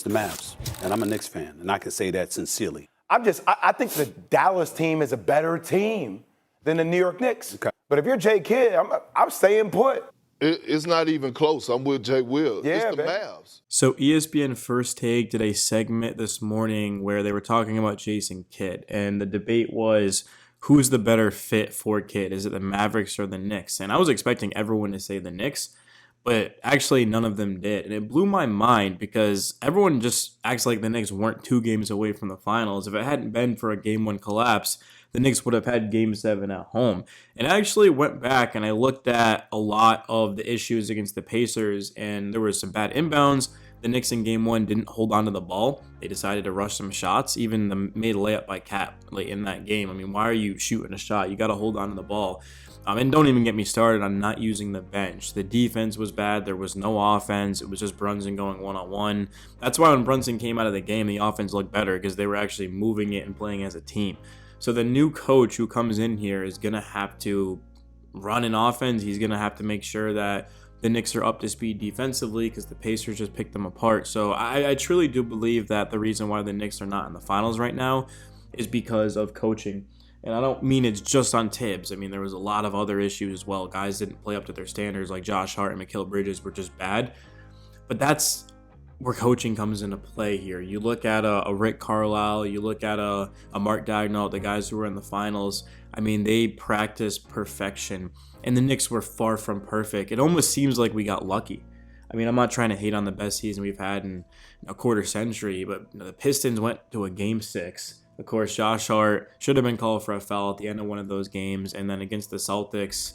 the Mavs, and I'm a Knicks fan, and I can say that sincerely. I think the Dallas team is a better team than the New York Knicks. Okay. But if you're Jay Kidd, I'm staying put. It's not even close. I'm with Jay Will. Yeah, it's the baby. Mavs. So ESPN First Take did a segment this morning where they were talking about Jason Kidd, and the debate was who's the better fit for Kidd? Is it the Mavericks or the Knicks? And I was expecting everyone to say the Knicks, but actually none of them did. And it blew my mind because everyone just acts like the Knicks weren't 2 games away from the finals. If it hadn't been for a Game 1 collapse, the Knicks would have had Game 7 at home. And I actually went back and I looked at a lot of the issues against the Pacers, and there was some bad inbounds. The Knicks in Game 1 didn't hold on to the ball. They decided to rush some shots, even made a layup by Cat late in that game. I mean, why are you shooting a shot? You got to hold on to the ball. And don't even get me started on not using the bench. The defense was bad. There was no offense. It was just Brunson going one-on-one. That's why when Brunson came out of the game, the offense looked better because they were actually moving it and playing as a team. So the new coach who comes in here is going to have to run an offense. He's going to have to make sure that the Knicks are up to speed defensively because the Pacers just picked them apart. So I truly do believe that the reason why the Knicks are not in the finals right now is because of coaching. And I don't mean it's just on Tibbs. I mean, there was a lot of other issues as well. Guys didn't play up to their standards, like Josh Hart and Mikal Bridges were just bad. But that's where coaching comes into play here. You look at a Rick Carlisle, you look at a Mark Daigneault, the guys who were in the finals. I mean, they practiced perfection, and the Knicks were far from perfect. It almost seems like we got lucky. I mean, I'm not trying to hate on the best season we've had in a quarter century, but the Pistons went to a Game 6. Of course, Josh Hart should have been called for a foul at the end of one of those games. And then against the Celtics,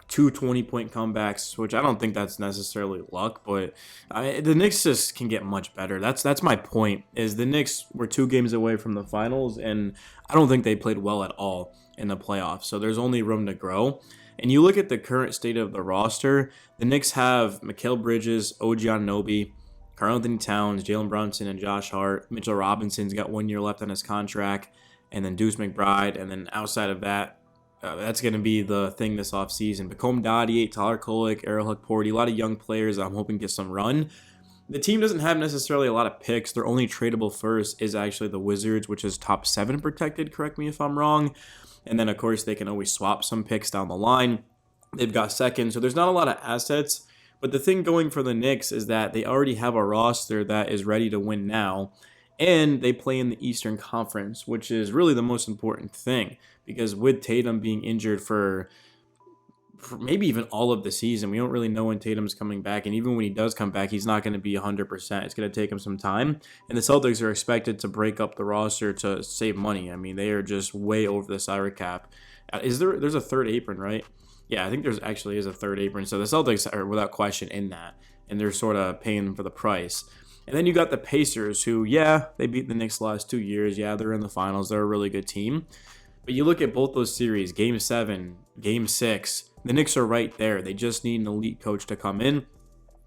2 20-point comebacks, which I don't think that's necessarily luck, but the Knicks just can get much better. That's my point, is the Knicks were 2 games away from the finals, and I don't think they played well at all in the playoffs. So there's only room to grow. And you look at the current state of the roster, the Knicks have Mikal Bridges, OG Anunoby, Karl-Anthony Towns, Jalen Brunson, and Josh Hart. Mitchell Robinson's got 1 year left on his contract, and then Deuce McBride. And then outside of that, that's going to be the thing this offseason. Bakom Dottie, Tyler Kolek, Errol Hook-Porty, a lot of young players that I'm hoping get some run. The team doesn't have necessarily a lot of picks. Their only tradable first is actually the Wizards, which is top 7 protected, correct me if I'm wrong. And then, of course, they can always swap some picks down the line. They've got second, so there's not a lot of assets. But the thing going for the Knicks is that they already have a roster that is ready to win now, and they play in the Eastern Conference, which is really the most important thing, because with Tatum being injured for maybe even all of the season, we don't really know when Tatum's coming back, and even when he does come back, he's not going to be 100%. It's going to take him some time, and the Celtics are expected to break up the roster to save money. I mean, they are just way over the salary cap. There's a third apron, right? Yeah, I think there's actually is a third apron. So the Celtics are without question in that, and they're sort of paying for the price. And then you got the Pacers who, yeah, they beat the Knicks the last 2 years. Yeah, they're in the finals. They're a really good team. But you look at both those series, Game 7, Game 6, the Knicks are right there. They just need an elite coach to come in.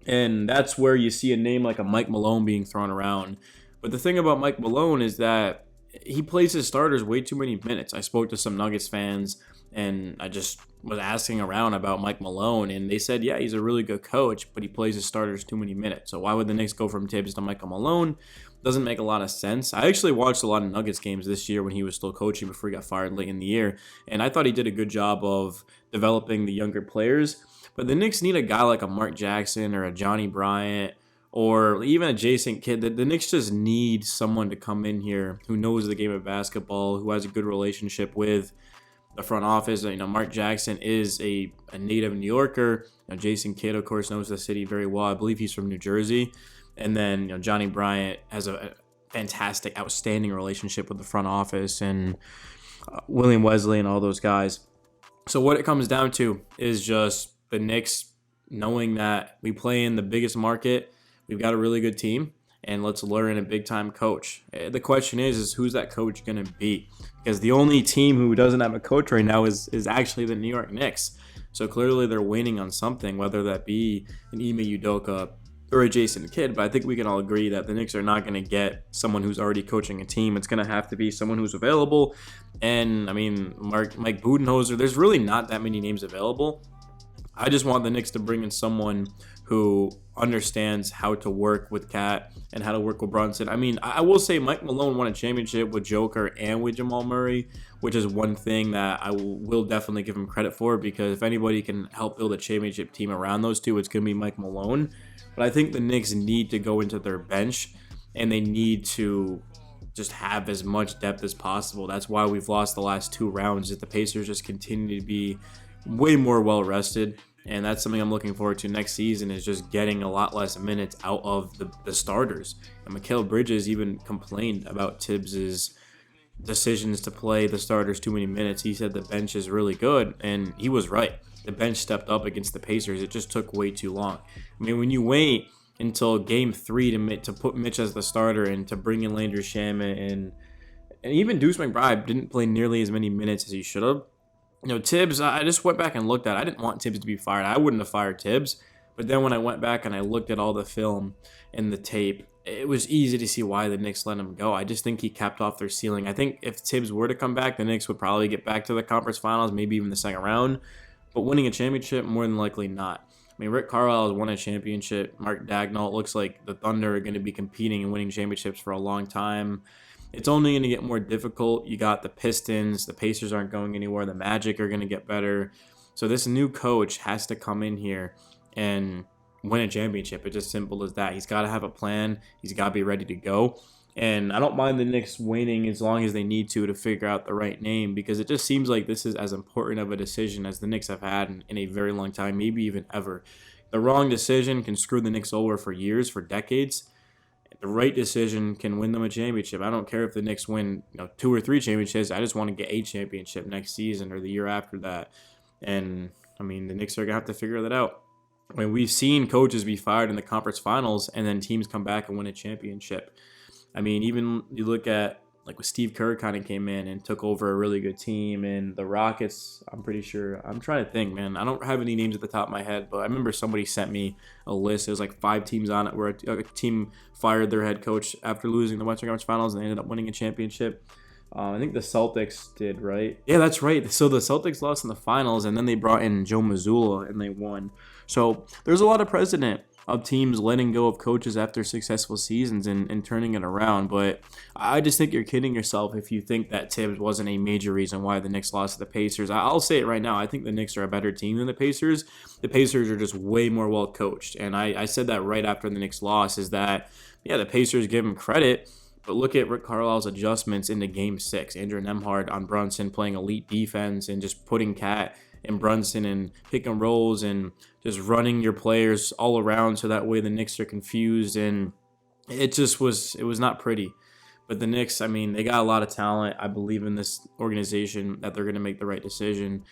And that's where you see a name like a Mike Malone being thrown around. But the thing about Mike Malone is that he plays his starters way too many minutes. I spoke to some Nuggets fans, and I just was asking around about Mike Malone, and they said, yeah, he's a really good coach, but he plays his starters too many minutes. So why would the Knicks go from Tibbs to Michael Malone? Doesn't make a lot of sense. I actually watched a lot of Nuggets games this year when he was still coaching before he got fired late in the year, and I thought he did a good job of developing the younger players. But the Knicks need a guy like a Mark Jackson or a Johnny Bryant or even a Jason Kidd. The Knicks just need someone to come in here who knows the game of basketball, who has a good relationship with the front office. You know, Mark Jackson is a native New Yorker. You know, Jason Kidd, of course, knows the city very well. I believe he's from New Jersey. And then, you know, Johnny Bryant has a fantastic, outstanding relationship with the front office, and William Wesley and all those guys. So what it comes down to is just the Knicks knowing that we play in the biggest market. We've got a really good team, and let's lure in a big-time coach. The question is who's that coach going to be? Because the only team who doesn't have a coach right now is actually the New York Knicks. So clearly they're waiting on something, whether that be an Ime Udoka or a Jason Kidd. But I think we can all agree that the Knicks are not going to get someone who's already coaching a team. It's going to have to be someone who's available. And, I mean, Mike Budenholzer, there's really not that many names available. I just want the Knicks to bring in someone who understands how to work with Cat and how to work with Brunson. I mean, I will say Mike Malone won a championship with Joker and with Jamal Murray, which is one thing that I will definitely give him credit for, because if anybody can help build a championship team around those two, it's going to be Mike Malone. But I think the Knicks need to go into their bench, and they need to just have as much depth as possible. That's why we've lost the last 2 rounds, is the Pacers just continue to be way more well rested. And that's something I'm looking forward to next season, is just getting a lot less minutes out of the starters. And Mikal Bridges even complained about Tibbs's decisions to play the starters too many minutes. He said the bench is really good, and he was right. The bench stepped up against the Pacers. It just took way too long. I mean, when you wait until game 3 to put Mitch as the starter and to bring in Landry Shamet and even Deuce McBride didn't play nearly as many minutes as he should have. You know, Tibbs, I just went back and looked at it. I didn't want Tibbs to be fired. I wouldn't have fired Tibbs. But then when I went back and I looked at all the film and the tape, it was easy to see why the Knicks let him go. I just think he capped off their ceiling. I think if Tibbs were to come back, the Knicks would probably get back to the conference finals, maybe even the second round. But winning a championship, more than likely not. I mean, Rick Carlisle has won a championship. Mark Dagnall, it looks like the Thunder are going to be competing and winning championships for a long time. It's only going to get more difficult. You got the Pistons. The Pacers aren't going anywhere. The Magic are going to get better. So this new coach has to come in here and win a championship. It's as simple as that. He's got to have a plan. He's got to be ready to go. And I don't mind the Knicks waiting as long as they need to figure out the right name, because it just seems like this is as important of a decision as the Knicks have had in a very long time, maybe even ever. The wrong decision can screw the Knicks over for years, for decades. The right decision can win them a championship. I don't care if the Knicks win 2 or 3 championships. I just want to get a championship next season or the year after that. And, I mean, the Knicks are going to have to figure that out. I mean, we've seen coaches be fired in the conference finals and then teams come back and win a championship. I mean, even you look at, like, when Steve Kerr kind of came in and took over a really good team, and the Rockets, I'm pretty sure, I'm trying to think, man. I don't have any names at the top of my head, but I remember somebody sent me a list. There was like 5 teams on it where a team fired their head coach after losing the Western Conference Finals, and they ended up winning a championship. I think the Celtics did, right? Yeah, that's right. So the Celtics lost in the finals, and then they brought in Joe Mazzulla, and they won. So there's a lot of precedent of teams letting go of coaches after successful seasons and turning it around. But I just think you're kidding yourself if you think that Tibbs wasn't a major reason why the Knicks lost to the Pacers. I'll say it right now. I think the Knicks are a better team than the Pacers. The Pacers are just way more well coached. And I said that right after the Knicks loss, is that, yeah, the Pacers give them credit, but look at Rick Carlisle's adjustments into Game 6. Andrew Nembhard on Brunson playing elite defense and just putting Cat and Brunson and pick and rolls and just running your players all around so that way the Knicks are confused. And it was not pretty. But the Knicks, I mean, they got a lot of talent. I believe in this organization that they're going to make the right decision.